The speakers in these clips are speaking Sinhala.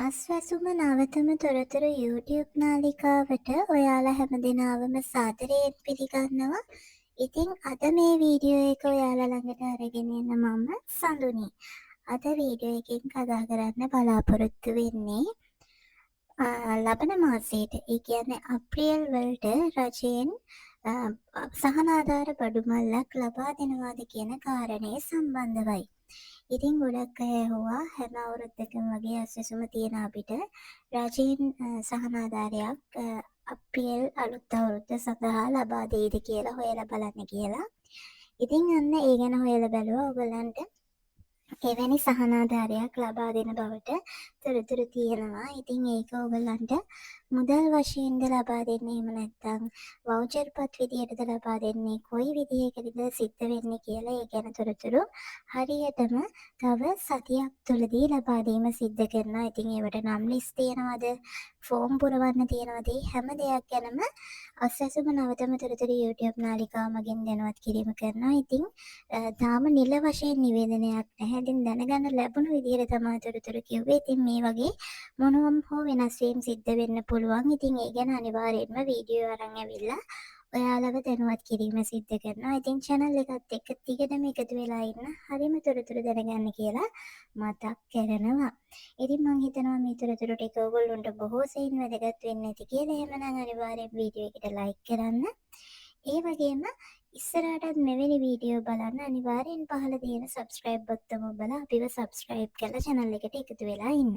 ආස්වැසුම නවතම තොරතුරු YouTube නාලිකාවට ඔයාලා හැමදෙනාවම සාදරයෙන් පිළිගන්නවා. ඉතින් අද මේ වීඩියෝ එක ඔයාලා ළඟට අරගෙන එන මම සඳුනි. අද වීඩියෝ එකෙන් කතා කරන්න බලාපොරොත්තු වෙන්නේ ලබන මාසයට, ඒ කියන්නේ අප්‍රේල් වලට රජයෙන් සහනාධාර බඩු මල්ලක් ලබා දෙනවාද කියන කාරණය සම්බන්ධවයි. ඉතින් ගොඩක් අය ඇහුවා හැම අවුරුද්දකම වගේ අස්වැසුම තියෙන අපිට රජයෙන් සහනාධාරයක් අප්‍රේල් අලුත් අවුරුද්ද සඳහා ලබා දෙයිද කියලා හොයලා බලන්න කියලා. ඉතින් අන්න ඒ ගැන හොයලා බැලුවා. ඔයගලන්ට එවැනි සහනාධාරයක් ලබා දෙන බවට තොරතුරු තියෙනවා. ඉතින් ඒක ඔයගලන්ට මුදල් වශයෙන්ද ලබා දෙන්නේ, එහෙම නැත්නම් වවුචර් පත් විදියටද ලබා දෙන්නේ, කොයි විදියකටද සිද්ධ වෙන්නේ කියලා ඒ ගැන තොරතුරු හරියටම තව සතියක් තුළදී ලබා දීම සිද්ධ කරනවා. ඉතින් ඒවට නම් ලිස්ට් තියනවාද, ෆෝම් පුරවන්න තියනවාද, හැම දෙයක් ගැනම අස්වැසුම නවතම තොරතුරු YouTube නාලිකාව මගින් දැනුවත් කිරීම කරනවා. ඉතින් තාම නිල වශයෙන් නිවේදනයක් නැහැ. ඉතින් දැනගන්න ලැබුණු විදිහට තමයි තොරතුරු කිව්වේ. ඉතින් මේ වගේ මොනවම් හෝ වෙනස් වීම් සිද්ධ වෙන්න පුළුවන්. ඉතින් ඒ ගැන අනිවාර්යයෙන්ම වීඩියෝ අරන් ඇවිල්ලා ඔයාලව දැනුවත් කිරීම සිද්ධ කරනවා. ඉතින් channel එකත් එක්ක දිගටම එකතු වෙලා ඉන්න, හරිම තොරතුරු දැනගන්න කියලා මතක් කරනවා. ඉතින් මම හිතනවා මේ තොරතුරු ටික ඔයගොල්ලන්ට බොහෝ සෙයින් වැදගත් වෙන්න ඇති කියලා. එහෙමනම් අනිවාර්යෙන් වීඩියෝ එකට ලයික් කරන්න. ඒ වගේම ඉස්සරහටත් මෙවැනි වීඩියෝ බලන්න අනිවාර්යෙන් පහළ තියෙන subscribe බට්ටම ඔබලා අපිව subscribe කරලා channel එකට එකතු වෙලා ඉන්න.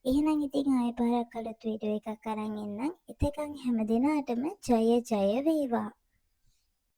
එහෙනම් ඉතින් ආයෙ පාරක් අලුත් වීඩියෝ එකක් අරන් එන්නම්. එතකන් හැම දිනාටම ජය ජය වේවා.